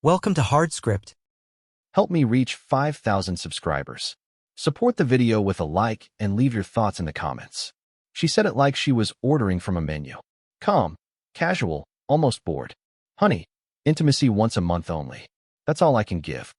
Welcome to HardScript. Help me reach 5,000 subscribers. Support the video with a like and leave your thoughts in the comments. She said it like she was ordering from a menu. Calm, casual, almost bored. Honey, intimacy once a month only. That's all I can give.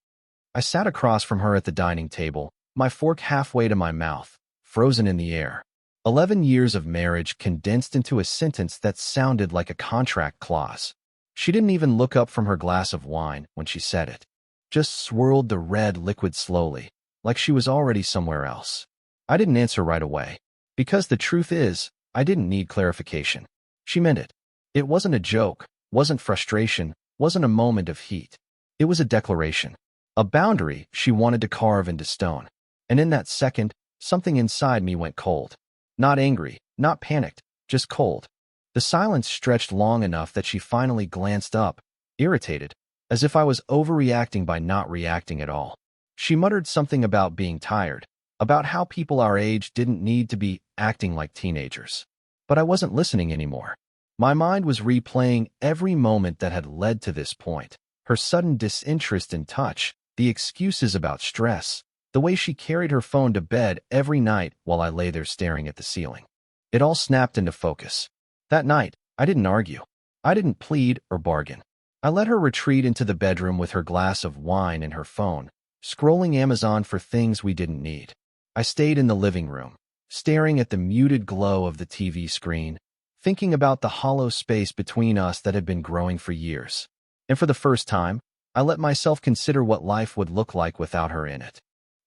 I sat across from her at the dining table, my fork halfway to my mouth, frozen in the air. 11 years of marriage condensed into a sentence that sounded like a contract clause. She didn't even look up from her glass of wine when she said it. Just swirled the red liquid slowly, like she was already somewhere else. I didn't answer right away, because the truth is, I didn't need clarification. She meant it. It wasn't a joke, wasn't frustration, wasn't a moment of heat. It was a declaration, a boundary she wanted to carve into stone. And in that second, something inside me went cold. Not angry, not panicked, just cold. The silence stretched long enough that she finally glanced up, irritated, as if I was overreacting by not reacting at all. She muttered something about being tired, about how people our age didn't need to be acting like teenagers. But I wasn't listening anymore. My mind was replaying every moment that had led to this point. Her sudden disinterest in touch, the excuses about stress, the way she carried her phone to bed every night while I lay there staring at the ceiling. It all snapped into focus. That night, I didn't argue. I didn't plead or bargain. I let her retreat into the bedroom with her glass of wine and her phone, scrolling Amazon for things we didn't need. I stayed in the living room, staring at the muted glow of the TV screen, thinking about the hollow space between us that had been growing for years. And for the first time, I let myself consider what life would look like without her in it.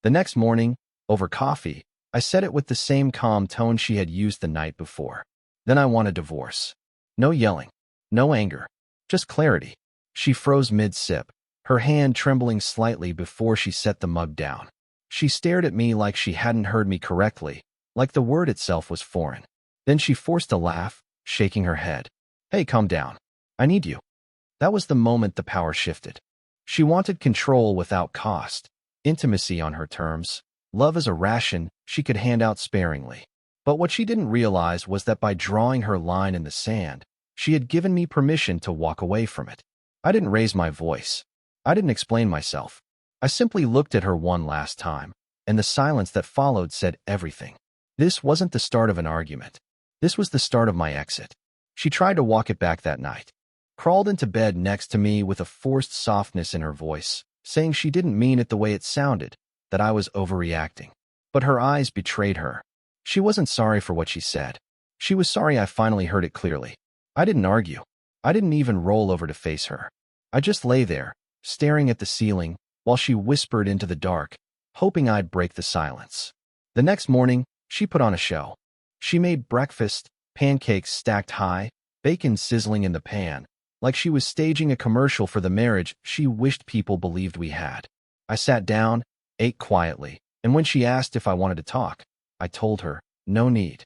The next morning, over coffee, I said it with the same calm tone she had used the night before. Then I want a divorce. No yelling, no anger, just clarity. She froze mid-sip, her hand trembling slightly before she set the mug down. She stared at me like she hadn't heard me correctly, like the word itself was foreign. Then she forced a laugh, shaking her head. Hey, calm down. I need you. That was the moment the power shifted. She wanted control without cost, intimacy on her terms, love as a ration she could hand out sparingly. But what she didn't realize was that by drawing her line in the sand, she had given me permission to walk away from it. I didn't raise my voice. I didn't explain myself. I simply looked at her one last time, and the silence that followed said everything. This wasn't the start of an argument. This was the start of my exit. She tried to walk it back that night, crawled into bed next to me with a forced softness in her voice, saying she didn't mean it the way it sounded, that I was overreacting. But her eyes betrayed her. She wasn't sorry for what she said. She was sorry I finally heard it clearly. I didn't argue. I didn't even roll over to face her. I just lay there, staring at the ceiling, while she whispered into the dark, hoping I'd break the silence. The next morning, she put on a show. She made breakfast, pancakes stacked high, bacon sizzling in the pan, like she was staging a commercial for the marriage she wished people believed we had. I sat down, ate quietly, and when she asked if I wanted to talk, I told her, no need.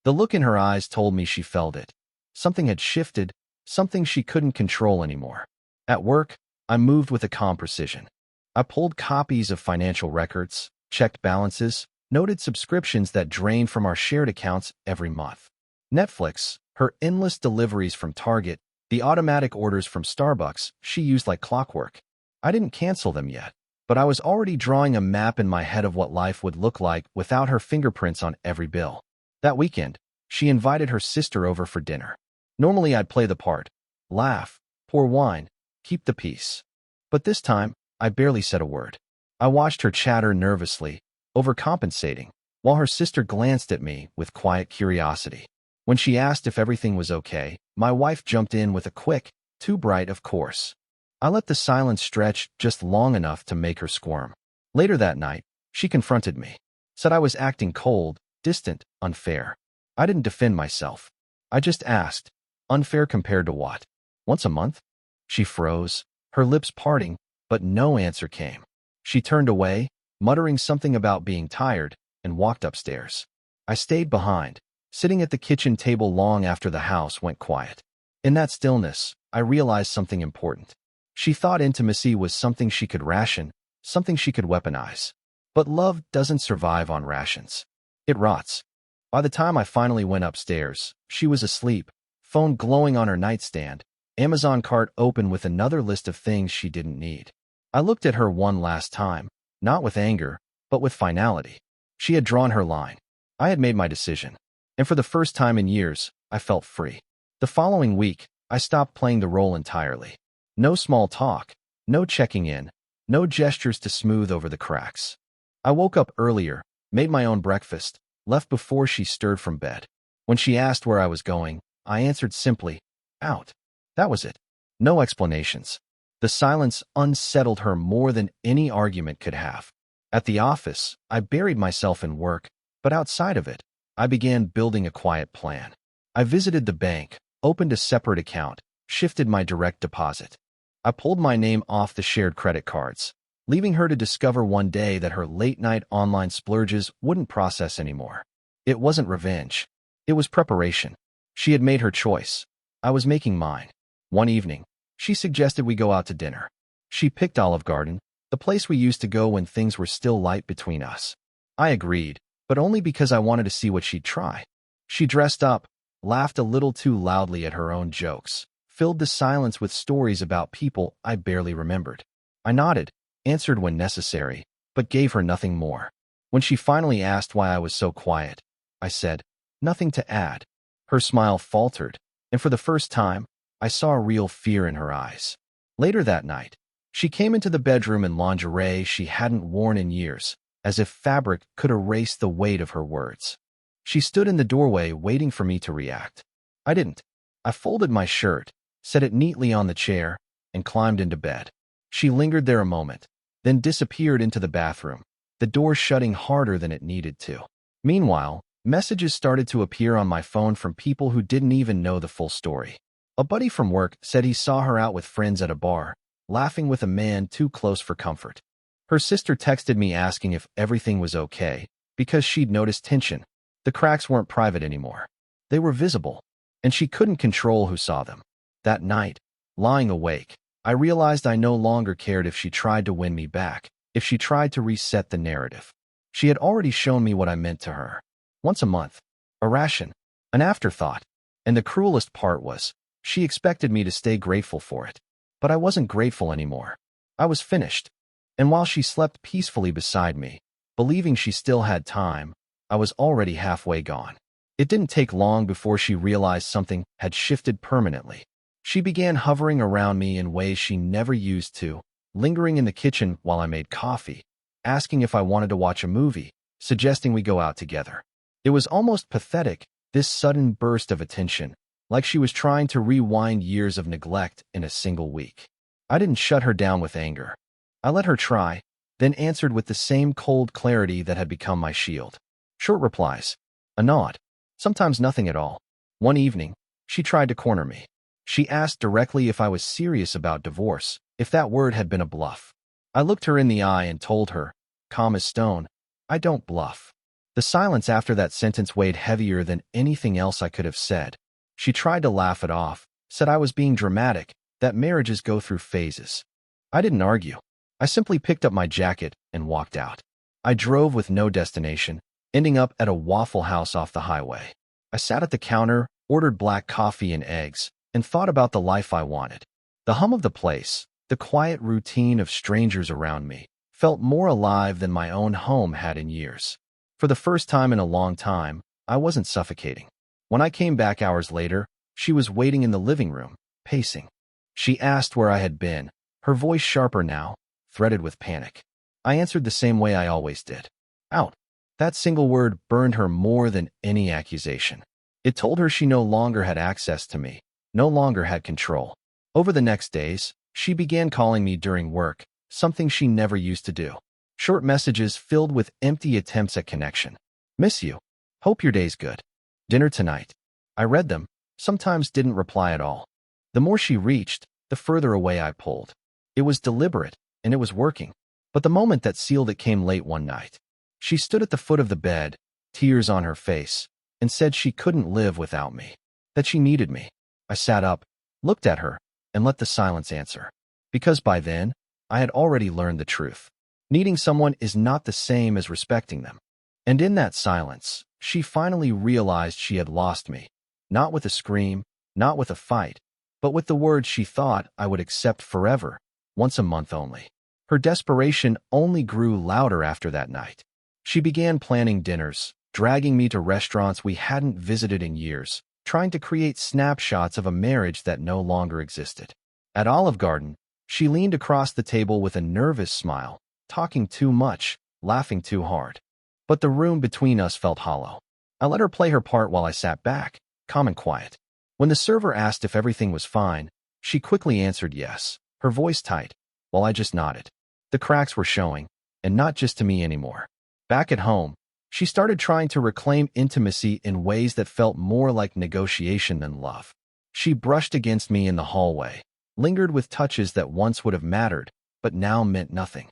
The look in her eyes told me she felt it. Something had shifted, something she couldn't control anymore. At work, I moved with a calm precision. I pulled copies of financial records, checked balances, noted subscriptions that drained from our shared accounts every month. Netflix, her endless deliveries from Target, the automatic orders from Starbucks she used like clockwork. I didn't cancel them yet, but I was already drawing a map in my head of what life would look like without her fingerprints on every bill. That weekend, she invited her sister over for dinner. Normally I'd play the part, laugh, pour wine, keep the peace. But this time, I barely said a word. I watched her chatter nervously, overcompensating, while her sister glanced at me with quiet curiosity. When she asked if everything was okay, my wife jumped in with a quick, too bright of course. I let the silence stretch just long enough to make her squirm. Later that night, she confronted me, said I was acting cold, distant, unfair. I didn't defend myself. I just asked, unfair compared to what? Once a month? She froze, her lips parting, but no answer came. She turned away, muttering something about being tired, and walked upstairs. I stayed behind, sitting at the kitchen table long after the house went quiet. In that stillness, I realized something important. She thought intimacy was something she could ration, something she could weaponize. But love doesn't survive on rations. It rots. By the time I finally went upstairs, she was asleep, phone glowing on her nightstand, Amazon cart open with another list of things she didn't need. I looked at her one last time, not with anger, but with finality. She had drawn her line. I had made my decision. And for the first time in years, I felt free. The following week, I stopped playing the role entirely. No small talk, no checking in, no gestures to smooth over the cracks. I woke up earlier, made my own breakfast, left before she stirred from bed. When she asked where I was going, I answered simply, out. That was it. No explanations. The silence unsettled her more than any argument could have. At the office, I buried myself in work, but outside of it, I began building a quiet plan. I visited the bank, opened a separate account, shifted my direct deposit. I pulled my name off the shared credit cards, leaving her to discover one day that her late-night online splurges wouldn't process anymore. It wasn't revenge. It was preparation. She had made her choice. I was making mine. One evening, she suggested we go out to dinner. She picked Olive Garden, the place we used to go when things were still light between us. I agreed, but only because I wanted to see what she'd try. She dressed up, laughed a little too loudly at her own jokes, filled the silence with stories about people I barely remembered. I nodded, answered when necessary, but gave her nothing more. When she finally asked why I was so quiet, I said, nothing to add. Her smile faltered, and for the first time, I saw a real fear in her eyes. Later that night, she came into the bedroom in lingerie she hadn't worn in years, as if fabric could erase the weight of her words. She stood in the doorway waiting for me to react. I didn't. I folded my shirt, set it neatly on the chair, and climbed into bed. She lingered there a moment, then disappeared into the bathroom, the door shutting harder than it needed to. Meanwhile, messages started to appear on my phone from people who didn't even know the full story. A buddy from work said he saw her out with friends at a bar, laughing with a man too close for comfort. Her sister texted me asking if everything was okay, because she'd noticed tension. The cracks weren't private anymore. They were visible, and she couldn't control who saw them. That night, lying awake, I realized I no longer cared if she tried to win me back, if she tried to reset the narrative. She had already shown me what I meant to her. Once a month. A ration. An afterthought. And the cruelest part was, she expected me to stay grateful for it. But I wasn't grateful anymore. I was finished. And while she slept peacefully beside me, believing she still had time, I was already halfway gone. It didn't take long before she realized something had shifted permanently. She began hovering around me in ways she never used to, lingering in the kitchen while I made coffee, asking if I wanted to watch a movie, suggesting we go out together. It was almost pathetic, this sudden burst of attention, like she was trying to rewind years of neglect in a single week. I didn't shut her down with anger. I let her try, then answered with the same cold clarity that had become my shield. Short replies. A nod. Sometimes nothing at all. One evening, she tried to corner me. She asked directly if I was serious about divorce, if that word had been a bluff. I looked her in the eye and told her, calm as stone, I don't bluff. The silence after that sentence weighed heavier than anything else I could have said. She tried to laugh it off, said I was being dramatic, that marriages go through phases. I didn't argue. I simply picked up my jacket and walked out. I drove with no destination, ending up at a Waffle House off the highway. I sat at the counter, ordered black coffee and eggs, and thought about the life I wanted. The hum of the place, the quiet routine of strangers around me, felt more alive than my own home had in years. For the first time in a long time, I wasn't suffocating. When I came back hours later, she was waiting in the living room, pacing. She asked where I had been, her voice sharper now, threaded with panic. I answered the same way I always did. Out. That single word burned her more than any accusation. It told her she no longer had access to me, no longer had control. Over the next days, she began calling me during work, something she never used to do. Short messages filled with empty attempts at connection. Miss you. Hope your day's good. Dinner tonight. I read them, sometimes didn't reply at all. The more she reached, the further away I pulled. It was deliberate, and it was working. But the moment that sealed it came late one night. She stood at the foot of the bed, tears on her face, and said she couldn't live without me, that she needed me. I sat up, looked at her, and let the silence answer. Because by then, I had already learned the truth. Needing someone is not the same as respecting them. And in that silence, she finally realized she had lost me. Not with a scream, not with a fight, but with the words she thought I would accept forever, once a month only. Her desperation only grew louder after that night. She began planning dinners, dragging me to restaurants we hadn't visited in years, trying to create snapshots of a marriage that no longer existed. At Olive Garden, she leaned across the table with a nervous smile, talking too much, laughing too hard. But the room between us felt hollow. I let her play her part while I sat back, calm and quiet. When the server asked if everything was fine, she quickly answered yes, her voice tight, while I just nodded. The cracks were showing, and not just to me anymore. Back at home, she started trying to reclaim intimacy in ways that felt more like negotiation than love. She brushed against me in the hallway, lingered with touches that once would have mattered, but now meant nothing.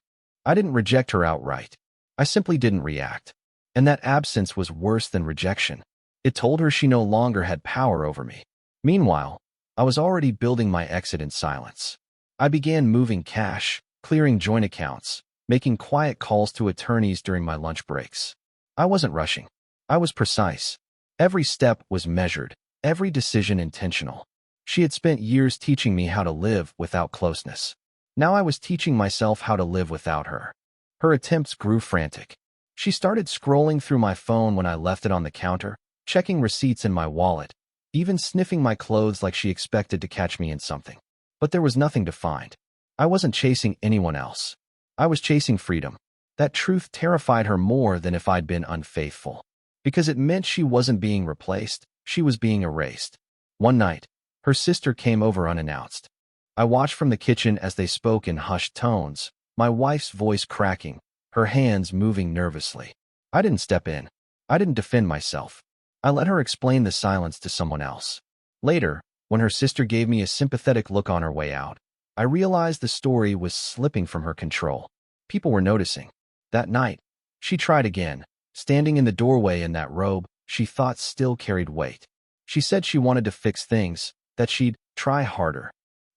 I didn't reject her outright. I simply didn't react. And that absence was worse than rejection. It told her she no longer had power over me. Meanwhile, I was already building my exit in silence. I began moving cash, clearing joint accounts, making quiet calls to attorneys during my lunch breaks. I wasn't rushing. I was precise. Every step was measured, every decision intentional. She had spent years teaching me how to live without closeness. Now I was teaching myself how to live without her. Her attempts grew frantic. She started scrolling through my phone when I left it on the counter, checking receipts in my wallet, even sniffing my clothes like she expected to catch me in something. But there was nothing to find. I wasn't chasing anyone else. I was chasing freedom. That truth terrified her more than if I'd been unfaithful. Because it meant she wasn't being replaced, she was being erased. One night, her sister came over unannounced. I watched from the kitchen as they spoke in hushed tones, my wife's voice cracking, her hands moving nervously. I didn't step in. I didn't defend myself. I let her explain the silence to someone else. Later, when her sister gave me a sympathetic look on her way out, I realized the story was slipping from her control. People were noticing. That night, she tried again, standing in the doorway in that robe she thought still carried weight. She said she wanted to fix things, that she'd try harder.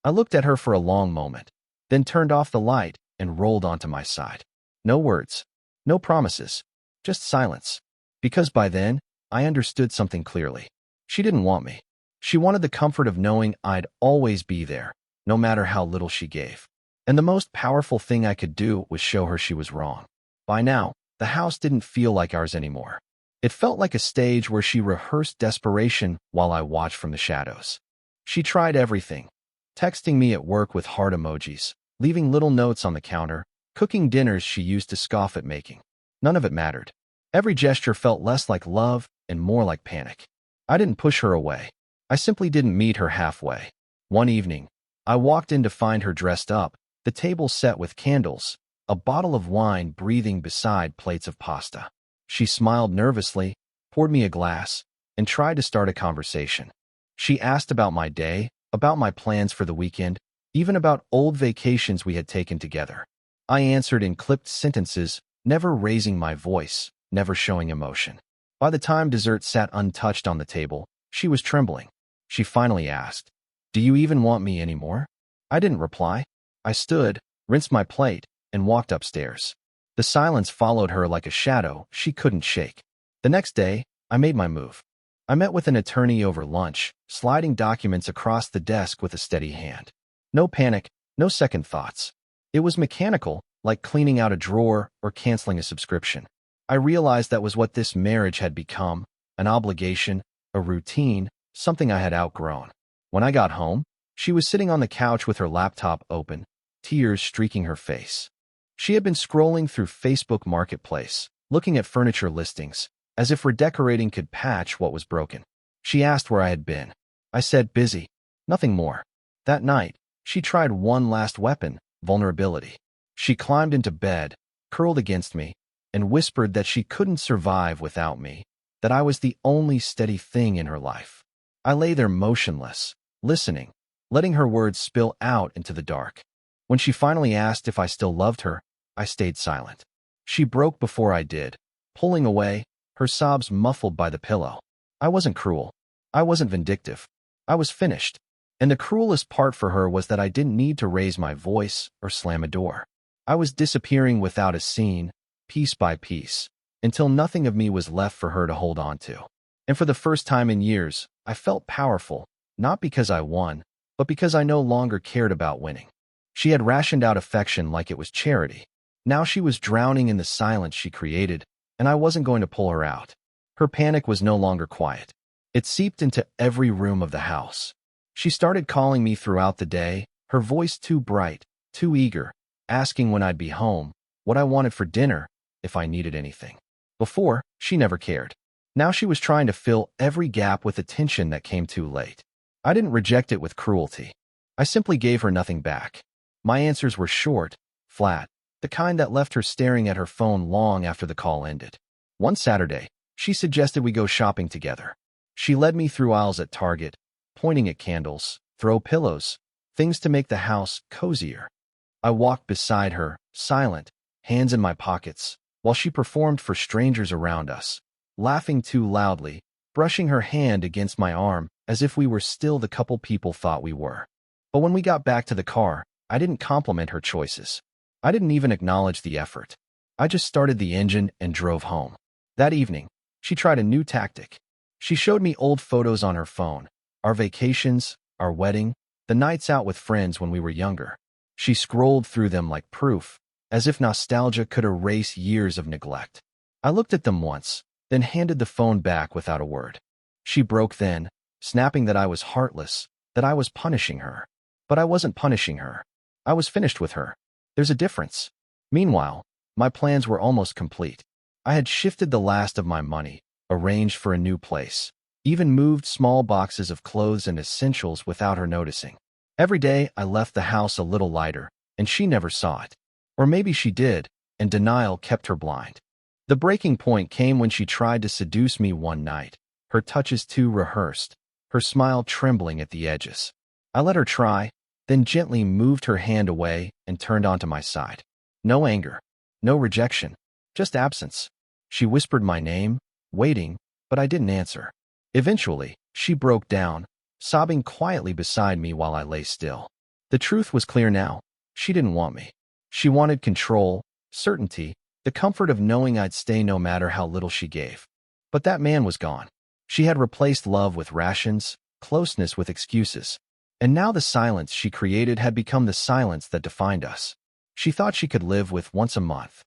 I looked at her for a long moment, then turned off the light and rolled onto my side. No words, no promises, just silence. Because by then, I understood something clearly. She didn't want me. She wanted the comfort of knowing I'd always be there, no matter how little she gave. And the most powerful thing I could do was show her she was wrong. By now, the house didn't feel like ours anymore. It felt like a stage where she rehearsed desperation while I watched from the shadows. She tried everything, texting me at work with heart emojis, leaving little notes on the counter, cooking dinners she used to scoff at making. None of it mattered. Every gesture felt less like love and more like panic. I didn't push her away. I simply didn't meet her halfway. One evening, I walked in to find her dressed up, the table set with candles, a bottle of wine breathing beside plates of pasta. She smiled nervously, poured me a glass, and tried to start a conversation. She asked about my day, about my plans for the weekend, even about old vacations we had taken together. I answered in clipped sentences, never raising my voice, never showing emotion. By the time dessert sat untouched on the table, she was trembling. She finally asked, "Do you even want me anymore?" I didn't reply. I stood, rinsed my plate, and walked upstairs. The silence followed her like a shadow she couldn't shake. The next day, I made my move. I met with an attorney over lunch, sliding documents across the desk with a steady hand. No panic, no second thoughts. It was mechanical, like cleaning out a drawer or canceling a subscription. I realized that was what this marriage had become, an obligation, a routine, something I had outgrown. When I got home, she was sitting on the couch with her laptop open, tears streaking her face. She had been scrolling through Facebook Marketplace, looking at furniture listings, as if redecorating could patch what was broken. She asked where I had been. I said busy, nothing more. That night, she tried one last weapon, vulnerability. She climbed into bed, curled against me, and whispered that she couldn't survive without me, that I was the only steady thing in her life. I lay there motionless, listening, letting her words spill out into the dark. When she finally asked if I still loved her, I stayed silent. She broke before I did, pulling away, her sobs muffled by the pillow. I wasn't cruel. I wasn't vindictive. I was finished. And the cruelest part for her was that I didn't need to raise my voice or slam a door. I was disappearing without a scene, piece by piece, until nothing of me was left for her to hold on to. And for the first time in years, I felt powerful, not because I won, but because I no longer cared about winning. She had rationed out affection like it was charity. Now she was drowning in the silence she created, and I wasn't going to pull her out. Her panic was no longer quiet. It seeped into every room of the house. She started calling me throughout the day, her voice too bright, too eager, asking when I'd be home, what I wanted for dinner, if I needed anything. Before, she never cared. Now she was trying to fill every gap with attention that came too late. I didn't reject it with cruelty. I simply gave her nothing back. My answers were short, flat, the kind that left her staring at her phone long after the call ended. One Saturday, she suggested we go shopping together. She led me through aisles at Target, pointing at candles, throw pillows, things to make the house cozier. I walked beside her, silent, hands in my pockets, while she performed for strangers around us, laughing too loudly, brushing her hand against my arm as if we were still the couple people thought we were. But when we got back to the car, I didn't compliment her choices. I didn't even acknowledge the effort. I just started the engine and drove home. That evening, she tried a new tactic. She showed me old photos on her phone, our vacations, our wedding, the nights out with friends when we were younger. She scrolled through them like proof, as if nostalgia could erase years of neglect. I looked at them once, then handed the phone back without a word. She broke then, snapping that I was heartless, that I was punishing her. But I wasn't punishing her. I was finished with her. There's a difference. Meanwhile, my plans were almost complete. I had shifted the last of my money, arranged for a new place, even moved small boxes of clothes and essentials without her noticing. Every day, I left the house a little lighter, and she never saw it. Or maybe she did, and denial kept her blind. The breaking point came when she tried to seduce me one night, her touches too rehearsed, her smile trembling at the edges. I let her try, then gently moved her hand away and turned onto my side. No anger, no rejection, just absence. She whispered my name, waiting, but I didn't answer. Eventually, she broke down, sobbing quietly beside me while I lay still. The truth was clear now. She didn't want me. She wanted control, certainty, the comfort of knowing I'd stay no matter how little she gave. But that man was gone. She had replaced love with rations, closeness with excuses. And now the silence she created had become the silence that defined us. She thought she could live with once a month.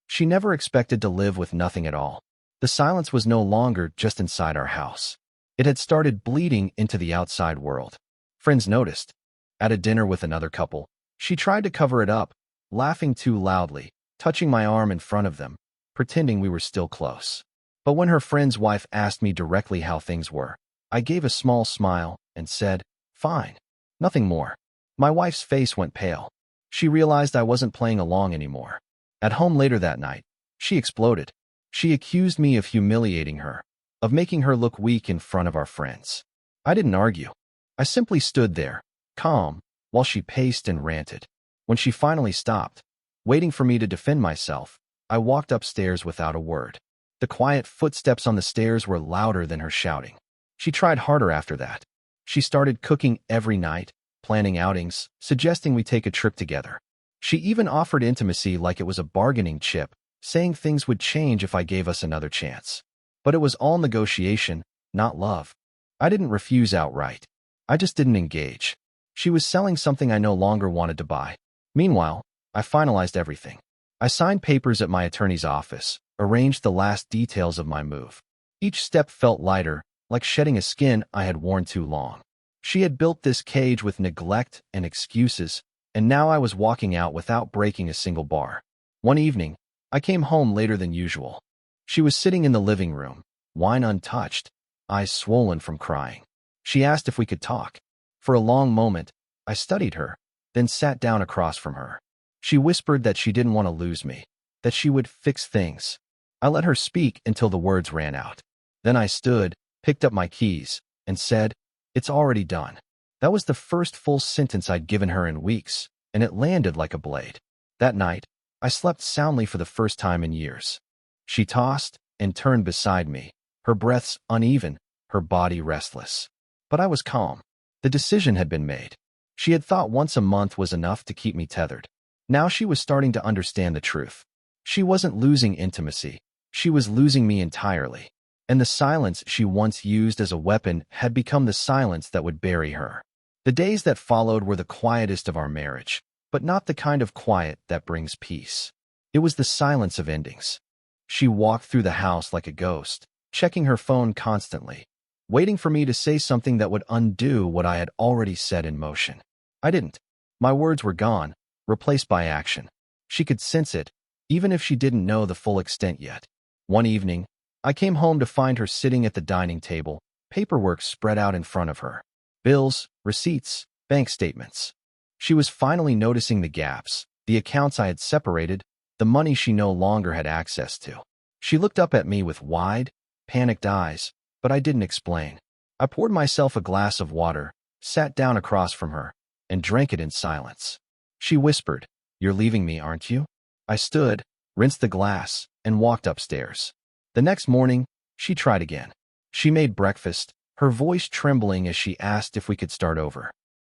She never expected to live with nothing at all. The silence was no longer just inside our house. It had started bleeding into the outside world. Friends noticed. At a dinner with another couple, she tried to cover it up, laughing too loudly, touching my arm in front of them, pretending we were still close. But when her friend's wife asked me directly how things were, I gave a small smile and said, "Fine. Nothing more." My wife's face went pale. She realized I wasn't playing along anymore. At home later that night, she exploded. She accused me of humiliating her, of making her look weak in front of our friends. I didn't argue. I simply stood there, calm, while she paced and ranted. When she finally stopped, waiting for me to defend myself, I walked upstairs without a word. The quiet footsteps on the stairs were louder than her shouting. She tried harder after that. She started cooking every night, planning outings, suggesting we take a trip together. She even offered intimacy like it was a bargaining chip, saying things would change if I gave us another chance. But it was all negotiation, not love. I didn't refuse outright. I just didn't engage. She was selling something I no longer wanted to buy. Meanwhile, I finalized everything. I signed papers at my attorney's office, arranged the last details of my move. Each step felt lighter, like shedding a skin I had worn too long. She had built this cage with neglect and excuses, and now I was walking out without breaking a single bar. One evening, I came home later than usual. She was sitting in the living room, wine untouched, eyes swollen from crying. She asked if we could talk. For a long moment, I studied her, then sat down across from her. She whispered that she didn't want to lose me, that she would fix things. I let her speak until the words ran out. Then I stood, picked up my keys, and said, "It's already done." That was the first full sentence I'd given her in weeks, and it landed like a blade. That night, I slept soundly for the first time in years. She tossed and turned beside me, her breaths uneven, her body restless. But I was calm. The decision had been made. She had thought once a month was enough to keep me tethered. Now she was starting to understand the truth. She wasn't losing intimacy. She was losing me entirely. And the silence she once used as a weapon had become the silence that would bury her. The days that followed were the quietest of our marriage, but not the kind of quiet that brings peace. It was the silence of endings. She walked through the house like a ghost, checking her phone constantly, waiting for me to say something that would undo what I had already set in motion. I didn't. My words were gone, replaced by action. She could sense it, even if she didn't know the full extent yet. One evening, I came home to find her sitting at the dining table, paperwork spread out in front of her. Bills, receipts, bank statements. She was finally noticing the gaps, the accounts I had separated, the money she no longer had access to. She looked up at me with wide, panicked eyes, but I didn't explain. I poured myself a glass of water, sat down across from her, and drank it in silence. She whispered, "You're leaving me, aren't you?" I stood, rinsed the glass, and walked upstairs. The next morning, she tried again. She made breakfast, her voice trembling as she asked if we could start over.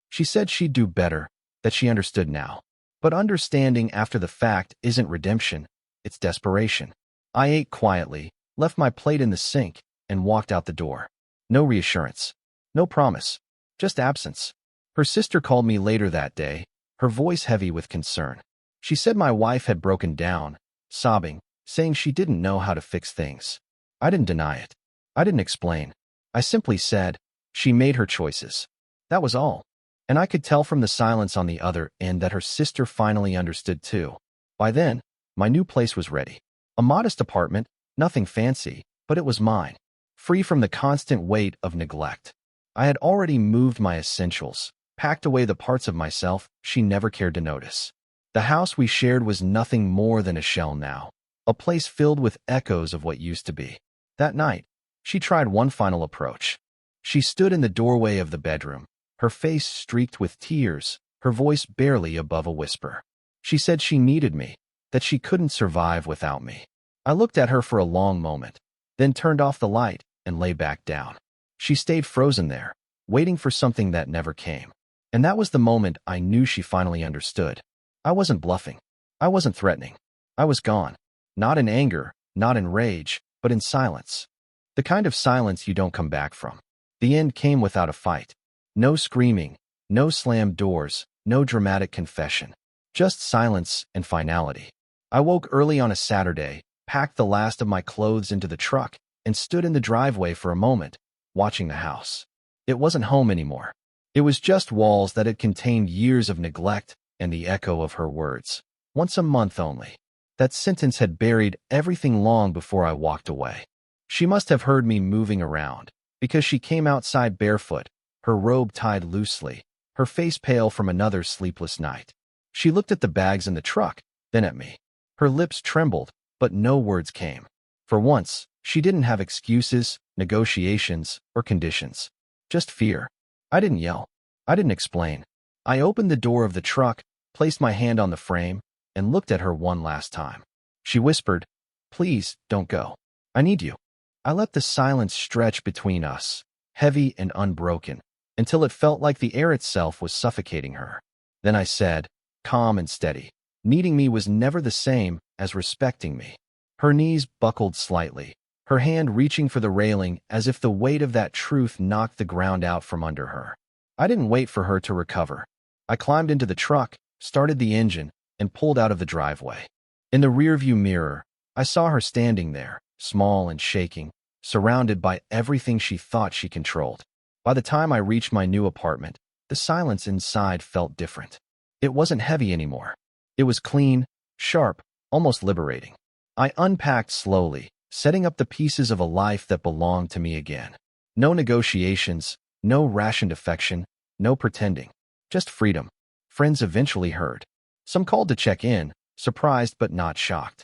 She said she'd do better, that she understood now. But understanding after the fact isn't redemption, it's desperation. I ate quietly, left my plate in the sink, and walked out the door. No reassurance. No promise. Just absence. Her sister called me later that day, her voice heavy with concern. She said my wife had broken down, sobbing, saying she didn't know how to fix things. I didn't deny it. I didn't explain. I simply said, she made her choices. That was all. And I could tell from the silence on the other end that her sister finally understood too. By then, my new place was ready. A modest apartment, nothing fancy, but it was mine. Free from the constant weight of neglect. I had already moved my essentials, packed away the parts of myself she never cared to notice. The house we shared was nothing more than a shell now, a place filled with echoes of what used to be. That night, she tried one final approach. She stood in the doorway of the bedroom, her face streaked with tears, her voice barely above a whisper. She said she needed me, that she couldn't survive without me. I looked at her for a long moment, then turned off the light and lay back down. She stayed frozen there, waiting for something that never came. And that was the moment I knew she finally understood. I wasn't bluffing. I wasn't threatening. I was gone. Not in anger, not in rage, but in silence. The kind of silence you don't come back from. The end came without a fight. No screaming, no slammed doors, no dramatic confession. Just silence and finality. I woke early on a Saturday, packed the last of my clothes into the truck, and stood in the driveway for a moment, watching the house. It wasn't home anymore. It was just walls that had contained years of neglect and the echo of her words. Once a month only. That sentence had buried everything long before I walked away. She must have heard me moving around, because she came outside barefoot, her robe tied loosely, her face pale from another sleepless night. She looked at the bags in the truck, then at me. Her lips trembled, but no words came. For once, she didn't have excuses, negotiations, or conditions. Just fear. I didn't yell. I didn't explain. I opened the door of the truck, placed my hand on the frame, and looked at her one last time. She whispered, "Please, don't go. I need you." I let the silence stretch between us, heavy and unbroken, until it felt like the air itself was suffocating her. Then I said, calm and steady, needing me was never the same as respecting me. Her knees buckled slightly, her hand reaching for the railing as if the weight of that truth knocked the ground out from under her. I didn't wait for her to recover. I climbed into the truck, started the engine, and pulled out of the driveway. In the rearview mirror, I saw her standing there, small and shaking, surrounded by everything she thought she controlled. By the time I reached my new apartment, the silence inside felt different. It wasn't heavy anymore. It was clean, sharp, almost liberating. I unpacked slowly, setting up the pieces of a life that belonged to me again. No negotiations, no rationed affection, no pretending. Just freedom. Friends eventually heard. Some called to check in, surprised but not shocked.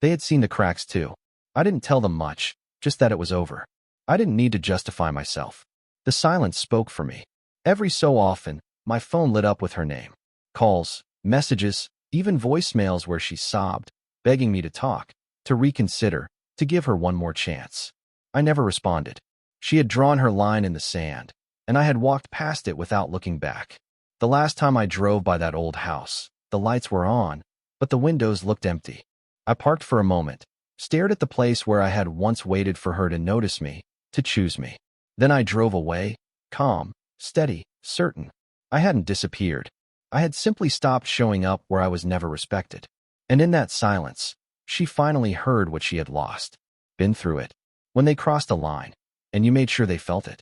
They had seen the cracks too. I didn't tell them much, just that it was over. I didn't need to justify myself. The silence spoke for me. Every so often, my phone lit up with her name. Calls, messages, even voicemails where she sobbed, begging me to talk, to reconsider, to give her one more chance. I never responded. She had drawn her line in the sand, and I had walked past it without looking back. The last time I drove by that old house, the lights were on, but the windows looked empty. I parked for a moment, stared at the place where I had once waited for her to notice me, to choose me. Then I drove away, calm, steady, certain. I hadn't disappeared. I had simply stopped showing up where I was never respected. And in that silence, she finally heard what she had lost. Been through it. When they crossed a line, and you made sure they felt it.